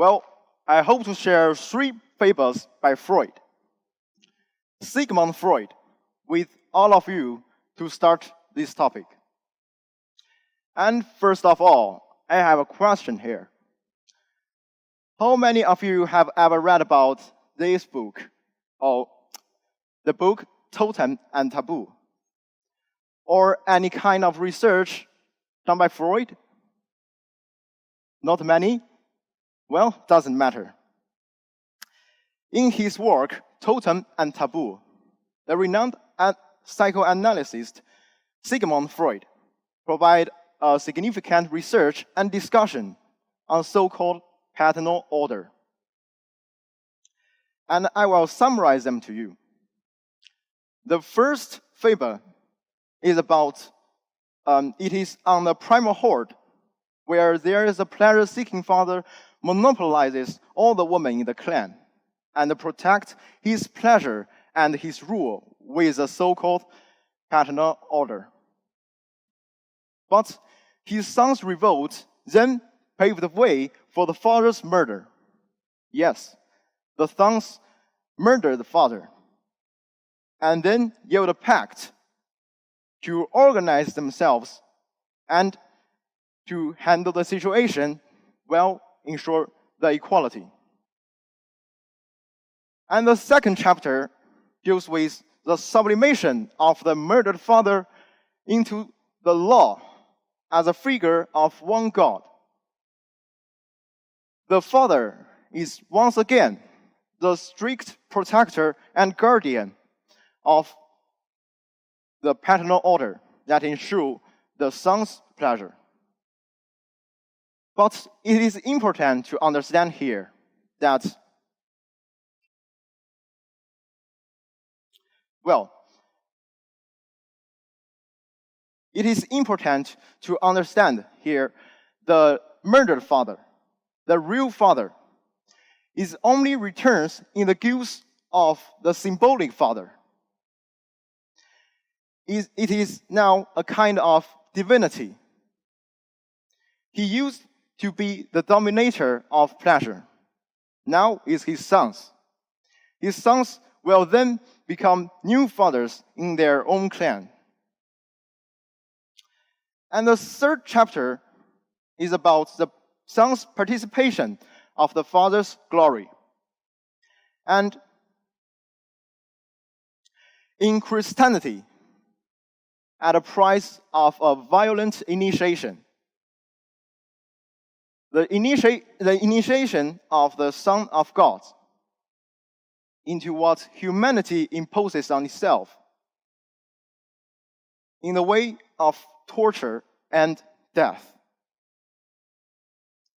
Well, I hope to share 3 papers by Freud, Sigmund Freud, with all of you to start this topic. And first of all, I have a question here. How many of you have ever read about this book, or the book Totem and Taboo, or any kind of research done by Freud? Not many? Well, doesn't matter. In his work, Totem and Taboo, the renowned psychoanalyst Sigmund Freud provided a significant research and discussion on so-called paternal order. And I will summarize them to you. The first fable is about, it is on the primal horde, where there is a pleasure-seeking father monopolizes all the women in the clan and protects his pleasure and his rule with a so-called paternal order. But his son's revolt then paved the way for the father's murder. Yes, the sons murdered the father, and then yield a pact to organize themselves and to handle the situation while ensure the equality. And the second chapter deals with the sublimation of the murdered father into the law as a figure of one God. The father is once again the strict protector and guardian of the paternal order that ensure the son's pleasure. But it is important to understand here that, it is important to understand here the murdered father, the real father, is only returns in the gifts of the symbolic father. It is now a kind of divinity. He used to be the dominator of pleasure. Now is his sons. His sons will then become new fathers in their own clan. And the third chapter is about the son's participation of the father's glory. And in Christianity, at the price of a violent initiation, the initiation of the Son of God into what humanity imposes on itself in the way of torture and death.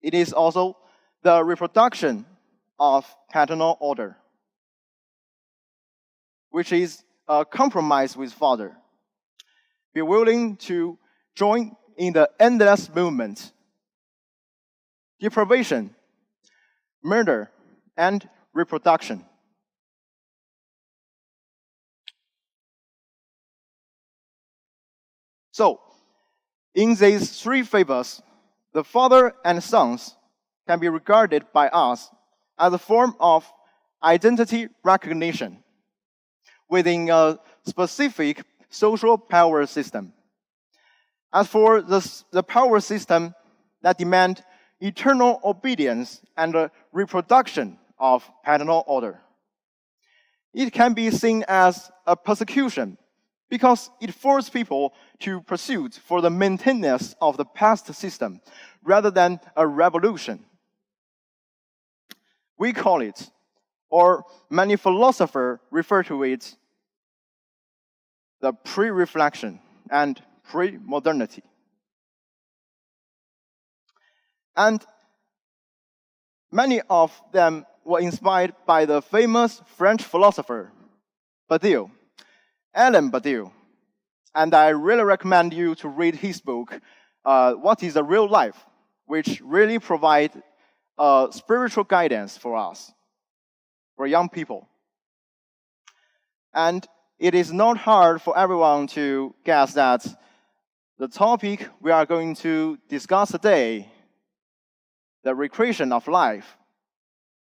It is also the reproduction of paternal order, which is a compromise with father. Be willing to join in the endless movement, deprivation, murder, and reproduction. So, in these 3 fables, the father and sons can be regarded by us as a form of identity recognition within a specific social power system. As for the power system that demand eternal obedience and the reproduction of paternal order, it can be seen as a persecution because it forces people to pursue for the maintenance of the past system rather than a revolution. We call it, or many philosophers refer to it, the pre-reflection and pre-modernity. And many of them were inspired by the famous French philosopher Alain Badiou. And I really recommend you to read his book, What is a Real Life, which really provides spiritual guidance for us, for young people. And it is not hard for everyone to guess that the topic we are going to discuss today, the recreation of life,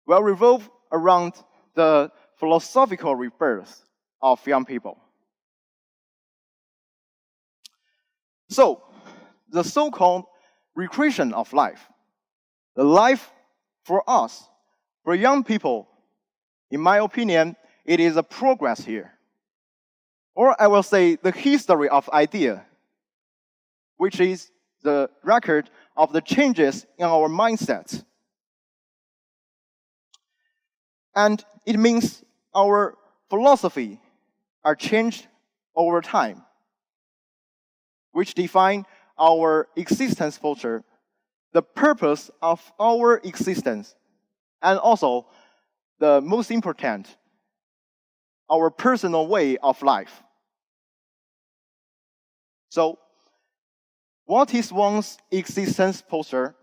will revolve around the philosophical rebirth of young people. So, the so-called recreation of life, the life for us, for young people, in my opinion, it is a progress here. Or I will say the history of idea, which is the record of the changes in our mindset. And it means our philosophy are changed over time, which define our existence culture, the purpose of our existence, and also the most important, our personal way of life. So, what is one's existence posture?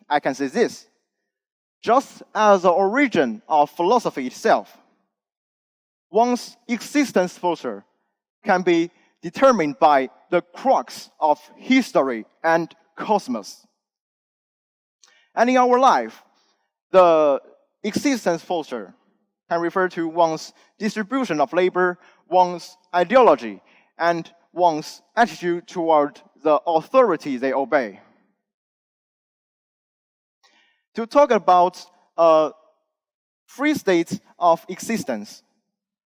I can say this. Just as the origin of philosophy itself, one's existence posture can be determined by the crux of history and cosmos. And in our life, the existence posture can refer to one's distribution of labor, one's ideology, and one's attitude toward the authority they obey. To talk about a free state of existence,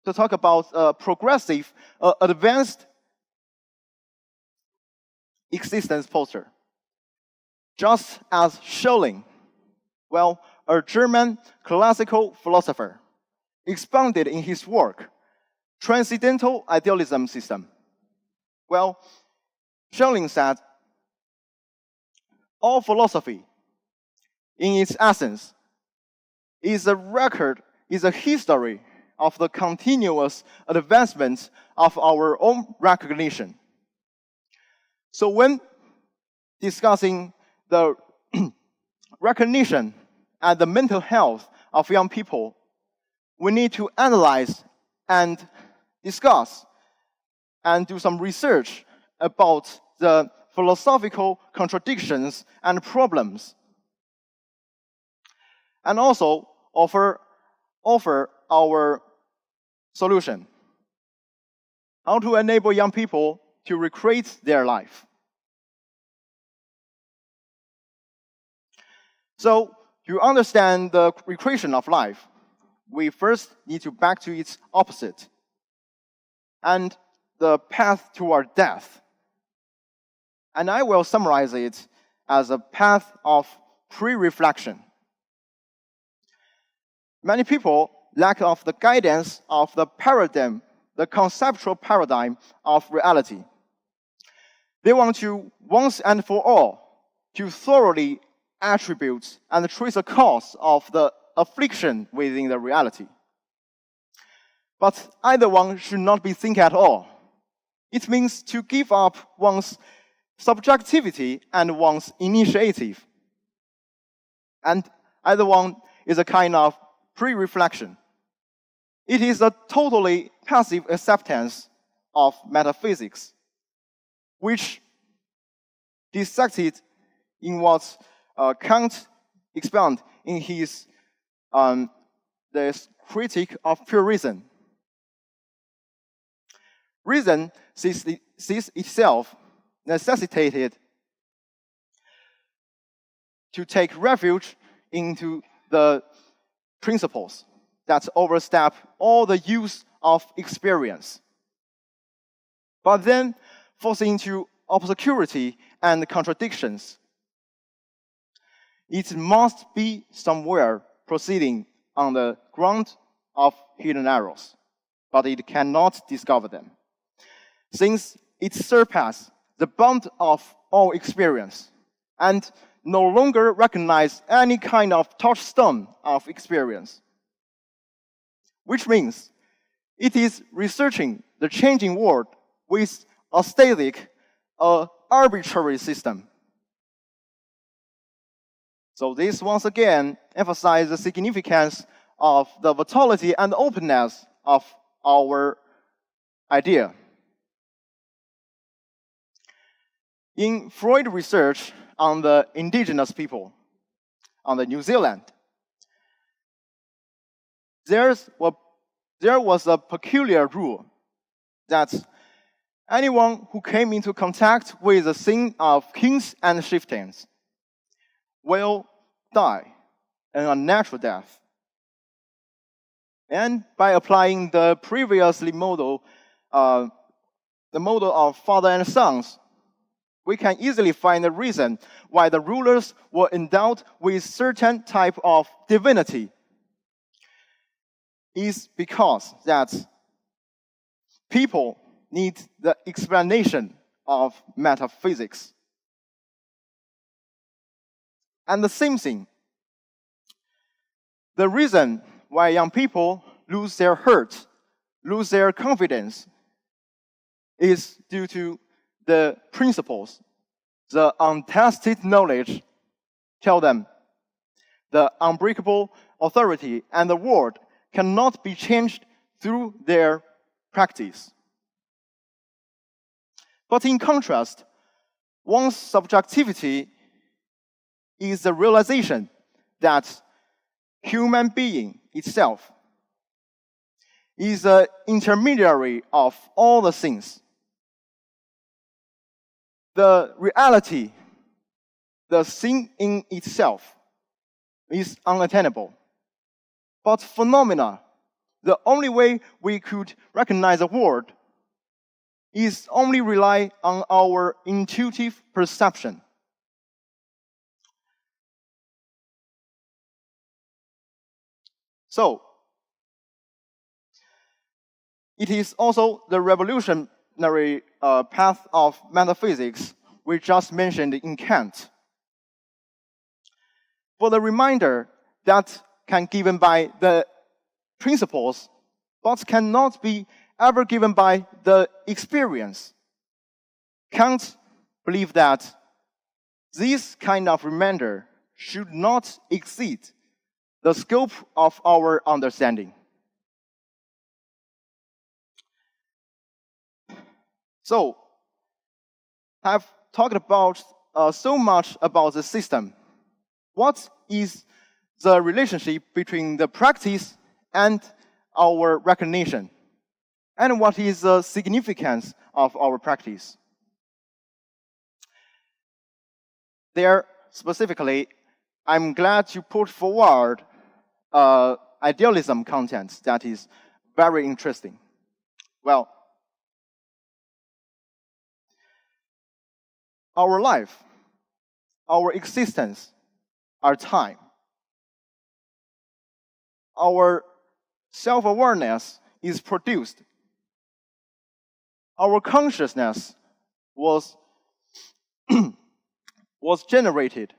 to talk about a progressive, advanced existence posture, just as Schelling, a German classical philosopher, expounded in his work, Transcendental Idealism System. Schelling said, all philosophy, in its essence, is a record, is a history of the continuous advancement of our own recognition. So when discussing the recognition and the mental health of young people, we need to analyze and discuss and do some research about the philosophical contradictions and problems, and also offer our solution. How to enable young people to recreate their life. So, to understand the recreation of life, we first need to back to its opposite, and the path toward death. And I will summarize it as a path of pre-reflection. Many people lack of the guidance of the paradigm, the conceptual paradigm of reality. They want to, once and for all, to thoroughly attribute and trace the cause of the affliction within the reality. But either one should not be think at all. It means to give up one's subjectivity and one's initiative. And either one is a kind of pre-reflection. It is a totally passive acceptance of metaphysics, which dissected in what Kant expounded in his the critique of pure reason. Reason sees itself necessitated to take refuge into the principles that overstep all the use of experience, but then falls into obscurity and contradictions. It must be somewhere proceeding on the ground of hidden errors, but it cannot discover them, since it surpasses the bound of all experience and no longer recognize any kind of touchstone of experience, which means it is researching the changing world with a static, arbitrary system. So this once again emphasizes the significance of the vitality and openness of our idea. In Freud research on the indigenous people on the New Zealand, there was a peculiar rule that anyone who came into contact with the sin of kings and chieftains will die an unnatural death. And by applying the previously model, the model of father and sons, we can easily find the reason why the rulers were endowed with certain type of divinity. Is because that people need the explanation of metaphysics. And the same thing, the reason why young people lose their heart, lose their confidence, is due to the principles, the untested knowledge tell them the unbreakable authority and the word cannot be changed through their practice. But in contrast, one's subjectivity is the realization that human being itself is an intermediary of all the things. The reality, the thing in itself, is unattainable. But phenomena, the only way we could recognize a word is only rely on our intuitive perception. So, it is also the revolutionary path of metaphysics we just mentioned in Kant. For the reminder that can be given by the principles, but cannot be ever given by the experience. Kant believed that this kind of reminder should not exceed the scope of our understanding. So, I've talked about so much about the system. What is the relationship between the practice and our recognition? And what is the significance of our practice? There, specifically, I'm glad to put forward idealism content that is very interesting. Well, our life, our existence, our time, our self-awareness is produced. Our consciousness was generated.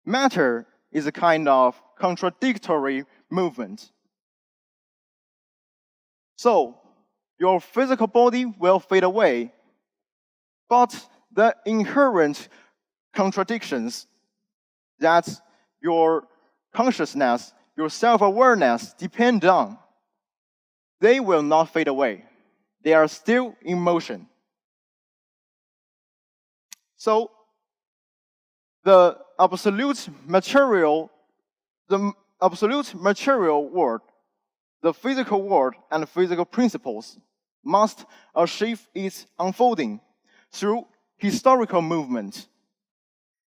Matter is a kind of contradictory movement. So, your physical body will fade away, but the inherent contradictions that your consciousness, your self-awareness depend on, they will not fade away. They are still in motion. So, the absolute material world, the physical world and physical principles must achieve its unfolding through historical movement.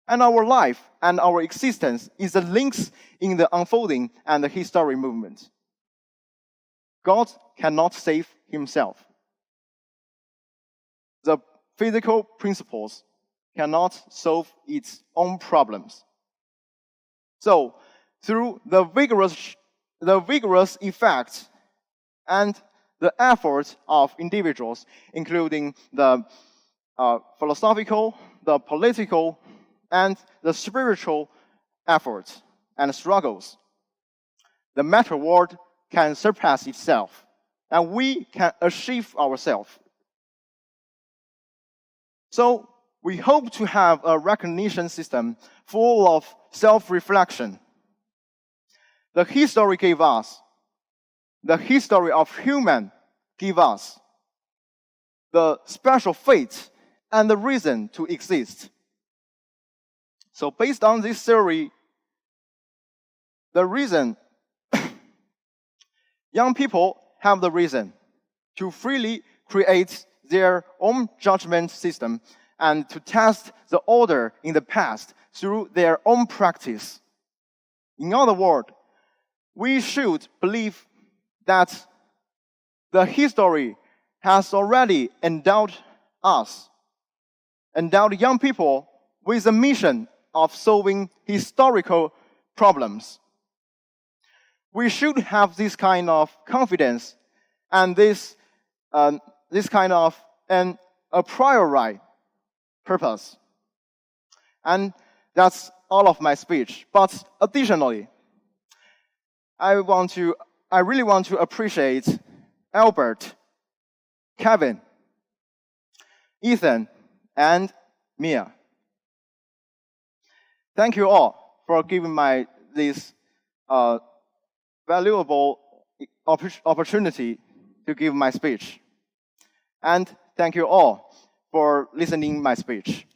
And our life and our existence is the links in the unfolding and the history movement. God cannot save himself. The physical principles cannot solve its own problems. So, through the vigorous effect and the efforts of individuals, including the philosophical, the political, and the spiritual efforts and struggles, the matter world can surpass itself, and we can achieve ourselves. So, we hope to have a recognition system full of self-reflection. The history gave us, the history of human gave us the special fate and the reason to exist. So based on this theory, the reason Young people have the reason to freely create their own judgment system and to test the order in the past through their own practice. In other words, we should believe that the history has already endowed young people with the mission of solving historical problems. We should have this kind of confidence and this kind of a priori purpose. And that's all of my speech. But additionally, I really want to appreciate Albert, Kevin, Ethan, and Mia. Thank you all for giving me this valuable opportunity to give my speech. And thank you all for listening my speech.